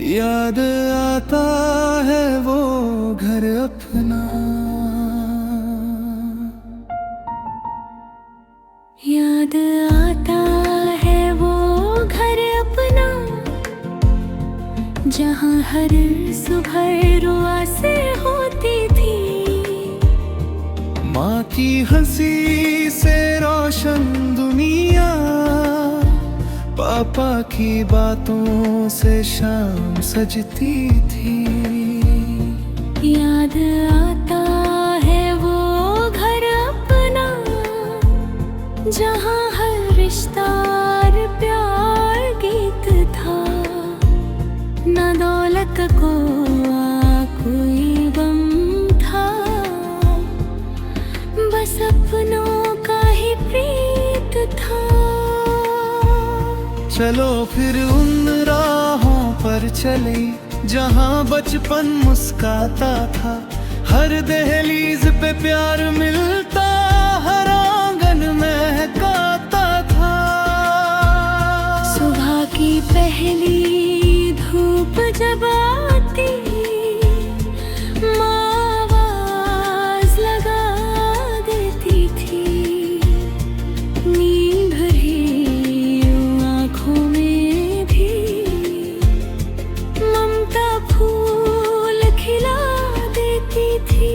याद आता है वो घर अपना, याद आता है वो घर अपना, जहाँ हर सुबह रुआ से होती थी। माँ की हंसी से रोशन दुनिया, पापा की बातों से शाम सजती थी। याद आता है वो घर अपना, जहाँ हर रिश्ता प्यार गीत था। ना दौलत को कोई गम था, बस अपनों का ही प्रीत था। चलो फिर उन राहों पर चले, जहाँ बचपन मुस्काता था। हर दहलीज पे प्यार मिलता, हर आंगन महकाता था। सुबह की पहली धूप जब आती, माँ आवाज लगा देती थी। नींद भरी आँखों में भी ममता फूल खिला देती थी।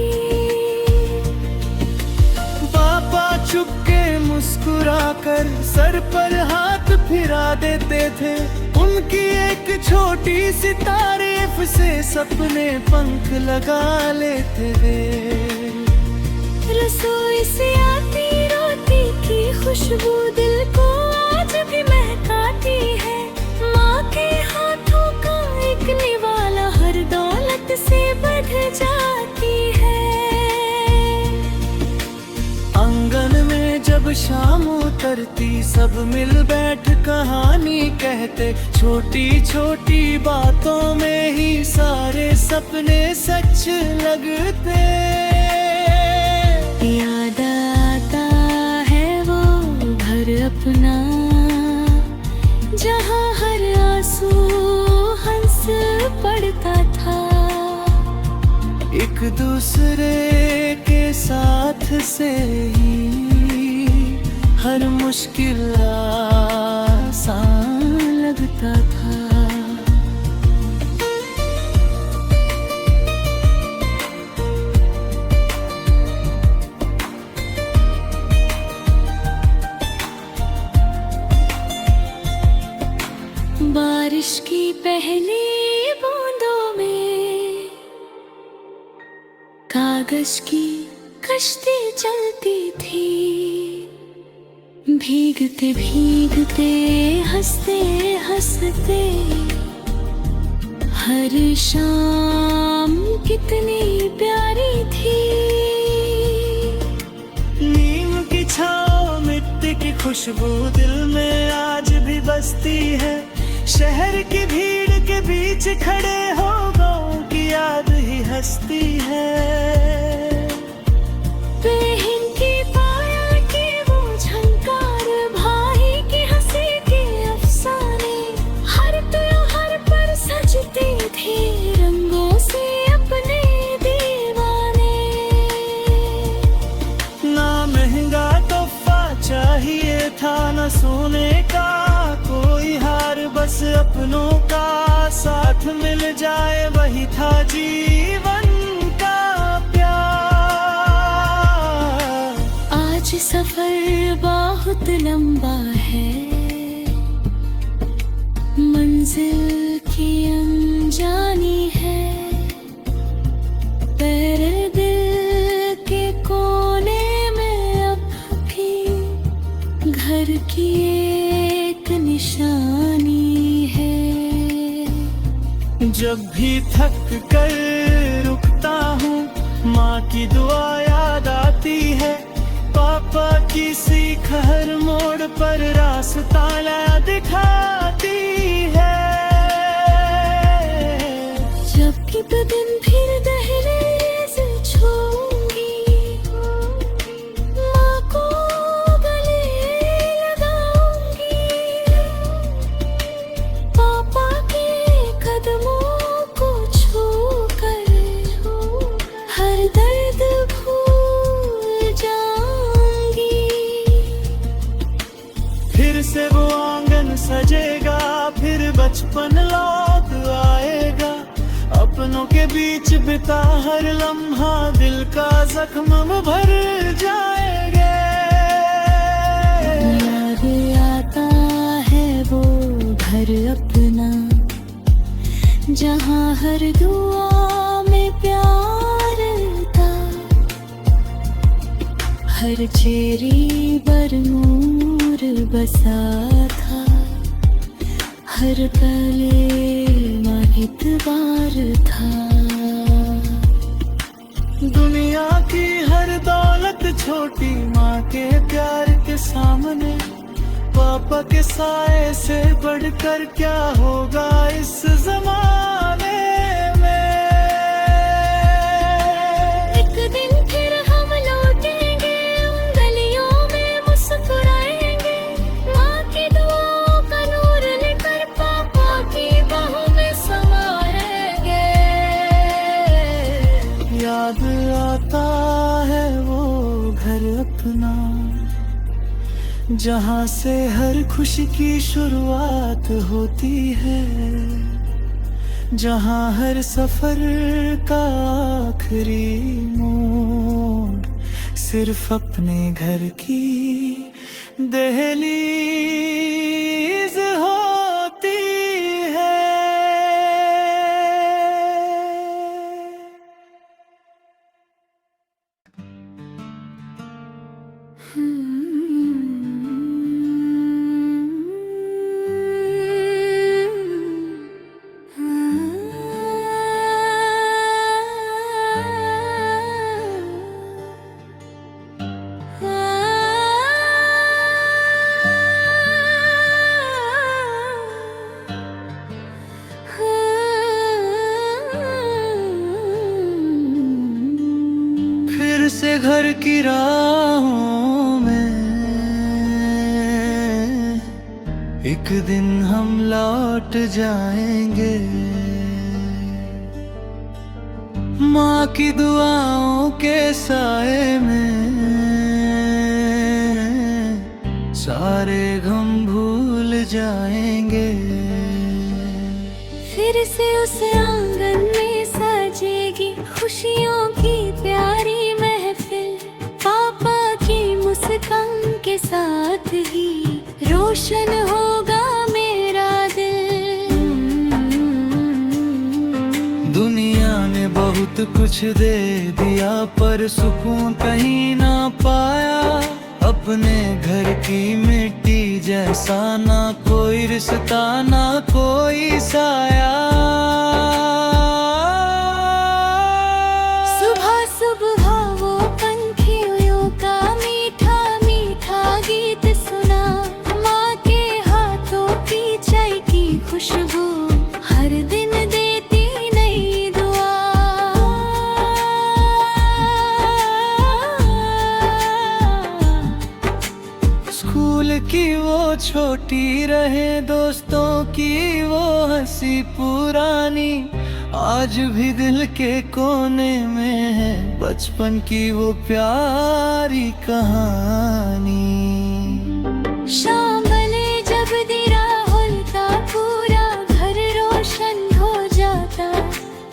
पापा चुपके मुस्कुरा कर सर पर हाथ फिरा देते थे। उनकी एक छोटी सी तारीफ से सपने पंख लगा लेते थे। रसोई से आती रोटी की खुशबू दिल को आज भी महकाती है। माँ के हाथों का एक निवाला हर दौलत से बढ़ जाती है। आंगन में जब शाम उतरती, सब मिल बैठ कहानी कहते। छोटी छोटी बातों में ही सारे सपने सच लगते। याद आता है वो घर अपना, जहाँ हर आंसू हंस पड़ता था। एक दूसरे के साथ से ही हर मुश्किल आसान लगता था। बारिश की पहली बूंदों में कागज की कश्ती चलती थी। भीगते भीगते हंसते हंसते हर शाम कितनी प्यारी थी। नीम की छाँव मिट्टी की खुशबू दिल में आज भी बसती है। शहर की भीड़ के बीच खड़े हो गाँव की याद ही हंसती है। बहन की पायल की वो झंकार, भाई की हंसी के अफसाने, हर त्योहार पर सजती थी रंगों से अपने दीवाने। ना महंगा तोहफा चाहिए था, न सोने का कोई हार, बस अपनों का साथ मिल जाए वही था जीवन का प्यार। आज सफर बहुत लंबा है, मंजिल की अनजानी है। पर दिल के कोने में अब भी घर की एक निशानी है। जब भी थक कर रुकता हूँ, माँ की दुआ याद आती है। पापा की सीख हर मोड़ पर रास्ता ला दिखाती है। जब भी दिन फिर दहे सपनों के बीच बिता हर लम्हा दिल का जख्म भर जाएंगे। याद आता है वो घर अपना, जहाँ हर दुआ में प्यार था, हर चेरी पर नूर बसा था, हर पले माहितबार था। दुनिया की हर दौलत छोटी माँ के प्यार के सामने, पापा के साए से बढ़कर क्या होगा इस जमाने में। एक दिन फिर हम लौटेंगे उन गलियों में मुस्कुराएंगे, माँ की दुआओं का नूर लेकर पापा की बाहों में समाएंगे। याद आता है वो घर अपना, जहाँ से हर खुशी की शुरुआत होती है, जहाँ हर सफर का आखिरी मोड़ सिर्फ अपने घर की दहलीज होती है। फिर से घर की राहों में एक दिन हम लौट जाएंगे, माँ की दुआओं के साए में सारे गम भूल जाएंगे। फिर से उस आंगन में सजेगी खुशियों की प्यारी महफिल, पापा की मुस्कान के साथ ही रोशन होगा मेरा दिल। दुनिया ने बहुत कुछ दे दिया पर सुकून कहीं ना पाया, अपने घर की मिट्टी जैसा ना कोई रिश्ता ना कोई साया। सुबह सुबह वो पंखियों का मीठा मीठा गीत सुना, माँ के हाथों की चाय की खुशबू हर दिन देती नई दुआ। स्कूल की वो छोटी रहे दोस्तों की वो हंसी पुरानी, आज भी दिल के कोने में है बचपन की वो प्यारी कहानी। शाम भले जब दिया होता पूरा घर रोशन हो जाता,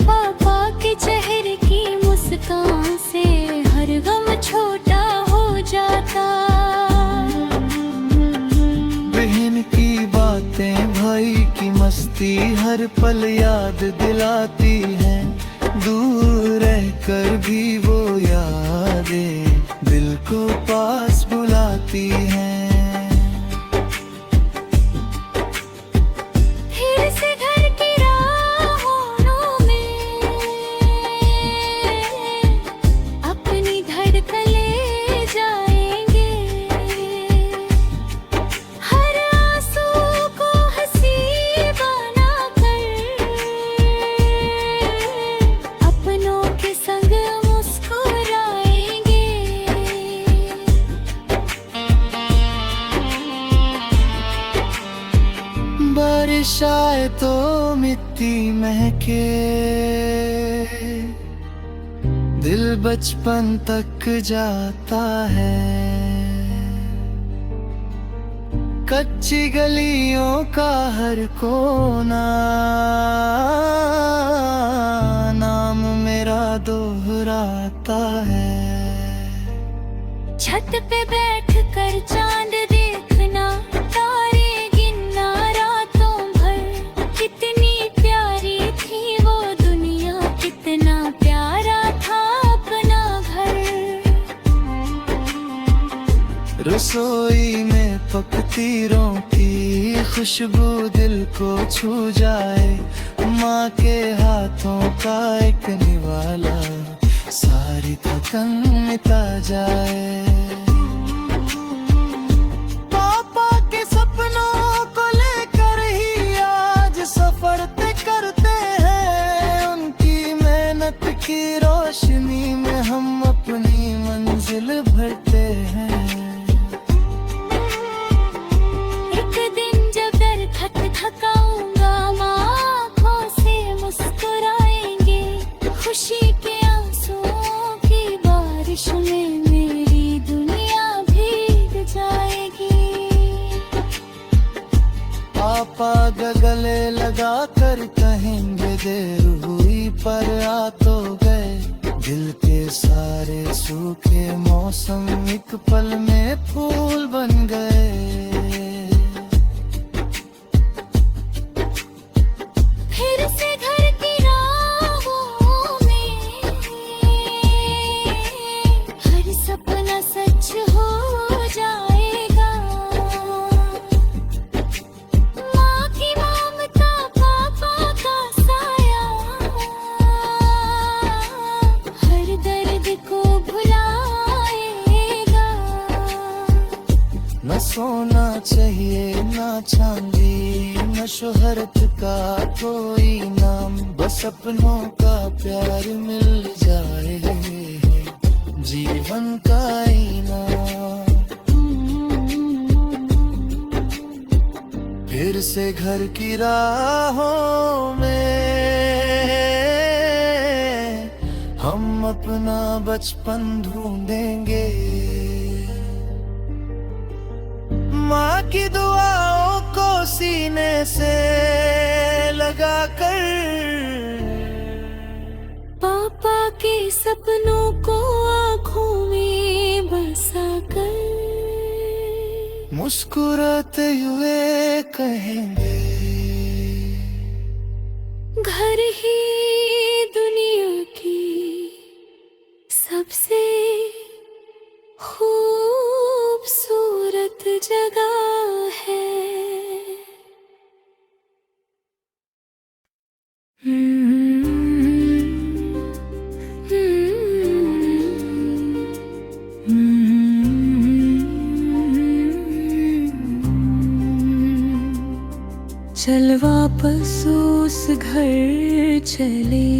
पापा के चेहरे की मुस्कान से हर गम छोटा हो जाता। बहन की बातें भाई की मस्ती हर पल याद दिलाती हैं, दूर रहकर भी वो यादें दिल को पास बुलाती हैं। फिर से घर की राहों में अपनी धड़कन ले जाएंगे, हर आंसू को हंसी बनाकर अपनों के संग मुस्कुराएंगे। बारिश आए तो मिट्टी महके, दिल बचपन तक जाता है, कच्ची गलियों का हर कोना दोहराता है। छत पे बैठ कर चांद देखना, तारे गिनना रातों भर, कितनी प्यारी थी वो दुनिया, कितना प्यारा था अपना घर। रसोई में पकती रोटी खुशबू दिल को छू जाए, माँ के हाथों का एक निवाला सारी थकन मिटा जाए। पापा के सपनों को लेकर ही आज सफर तय करते हैं, उनकी मेहनत की रोशनी में हम अपनी मंजिल भरते हैं। एक दिन जब डर थकाऊंगा, माँ आँखों से मुस्कुराएंगे, खुशी के आंसुओं की बारिश में मेरी दुनिया भीग जाएगी। पापा गले लगा कर कहेंगे देर हुई पर आ तो गए, दिल के सारे सूखे मौसम एक पल में फूल बन गए। फिर से घर की राहों में हर सपना सच हो जाएगा। माँ की ममता, पापा का साया, हर दर्द को भुलाएगा। न सोना चाहिए न चांदी, न शोहरत का कोई नाम, बस अपनों का प्यार मिल जाए, जीवन का इनाम। फिर से घर की राहों में हम अपना बचपन ढूंढेंगे, माँ की दुआओं को सीने से लगा कर, पापा के सपनों को आँखों में बसा कर, मुस्कुराते हुए कहेंगे, घर ही दुनिया की सबसे खूबसूरत जगह है। चल वापस उस घर चले,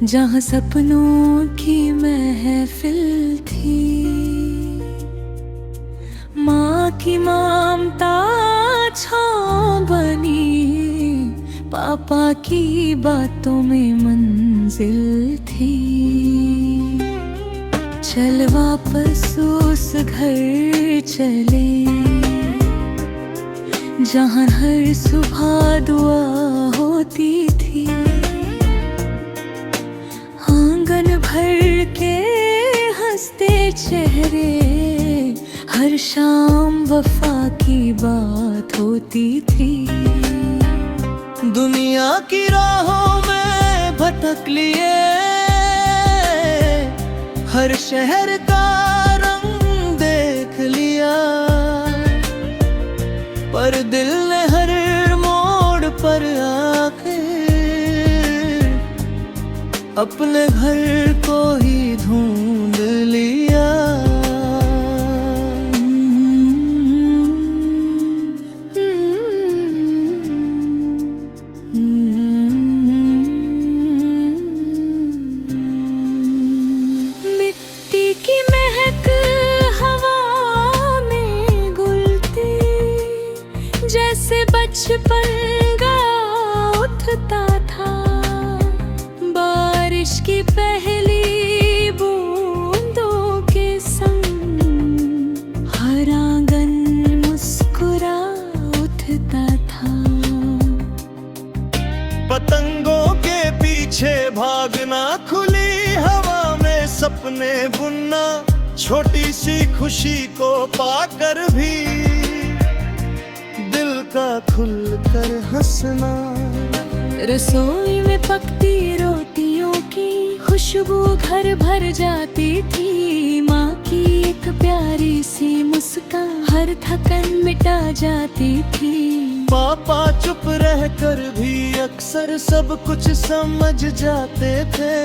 जहाँ सपनों की महफिल थी। माँ की ममता छाँव बनी, पापा की बातों में मंजिल थी। चल वापस उस घर चले, जहाँ हर सुबह दुआ होती थी। आंगन भर के हंसते चेहरे, हर शाम वफा की बात होती थी। दुनिया की राहों में भटक लिए, हर शहर का रंग देख लिया, पर दिल ने हर मोड़ पर आके अपने घर को ही ढूंढ लिया। मिट्टी की महक हवा में घुलती, जैसे बचपन का उठता था। बारिश की पहली बूंदों के संग हर आंगन मुस्कुरा उठता था। पतंगों के पीछे भागना, खुली हवा में सपने बुनना, छोटी सी खुशी को पाकर भी दिल का खुलकर हंसना। रसोई में पकती रोटियों की खुशबू घर भर जाती थी। माँ की एक प्यारी सी मुस्कान हर थकन मिटा जाती थी। पापा चुप रहकर भी अक्सर सब कुछ समझ जाते थे।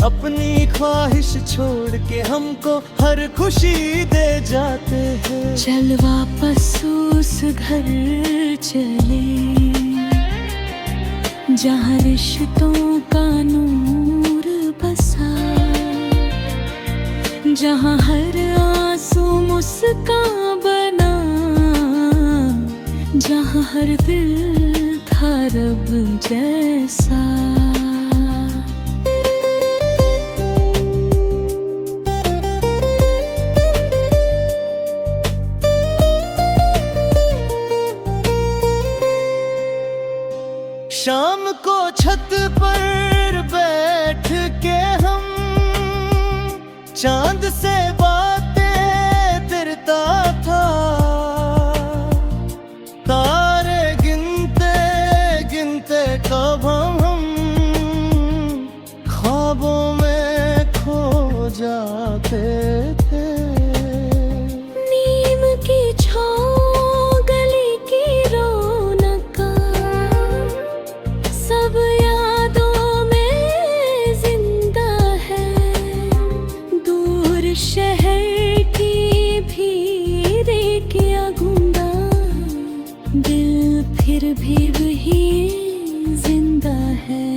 अपनी ख्वाहिश छोड़ के हमको हर खुशी दे जाते हैं। चल वापस उस घर चले जहाँ रिश्तों का नूर बसा, जहाँ हर आंसू मुस्कान बना, जहाँ हर दिल था रब जैसा। शाम को छत पर बैठ के हम चांद से बातें करता था। तारे गिनते गिनते कब हम ख्वाबों में खो जाते थे। नीम की छाँव गली की रौनक सब यादों में जिंदा है। दूर शहर की भीड़ किया गूंगा, दिल फिर भी वही जिंदा है।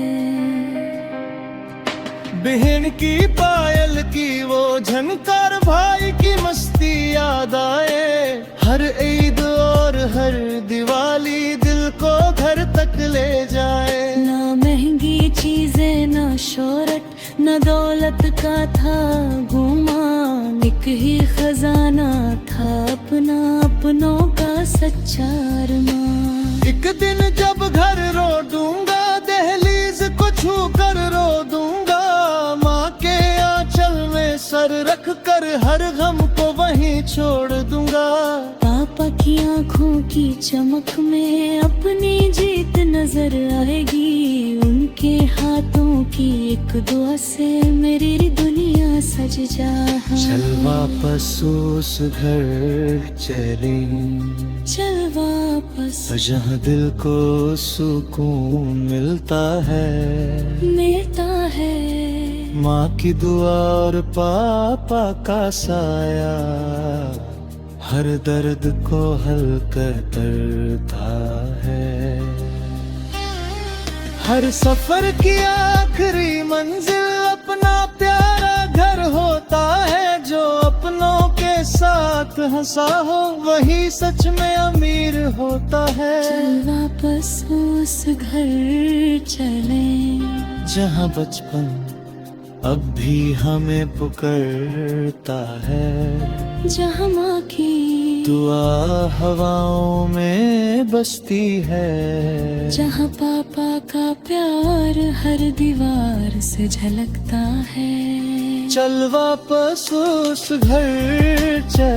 बहन की पायल की वो झनकार, भाई की मस्ती याद आए। हर ईद और हर दिवाली दिल को घर तक ले जाए। ना महंगी चीजें ना शोहरत न दौलत का था गुमान, एक ही खजाना था अपना अपनों का सच्चा अरमान। एक दिन जब घर रो दूंगा, दहलीज को छू कर रो दूंगा। माँ के आंचल में सर रख कर हर गम को वहीं छोड़ दूंगा। पापा की आंखों की चमक में अपनी जीत नजर आएगी। उनके हाथों की एक दुआ से मेरी दुनिया सज जा। चल वापस उस घर चले, चल वापस जहाँ दिल को सुकून मिलता है। माँ की दुआ और पापा का साया हर दर्द को हल करता है। हर सफर की आखिरी मंजिल अपना प्यारा घर होता है। जो अपनों के साथ हंसा हो वही सच में अमीर होता है। चल वापस उस घर चले जहाँ बचपन अब भी हमें पुकारता है। जहाँ माँ की दुआ हवाओं में बसती है। जहाँ पापा का प्यार हर दीवार से झलकता है। चल वापस उस घर चल।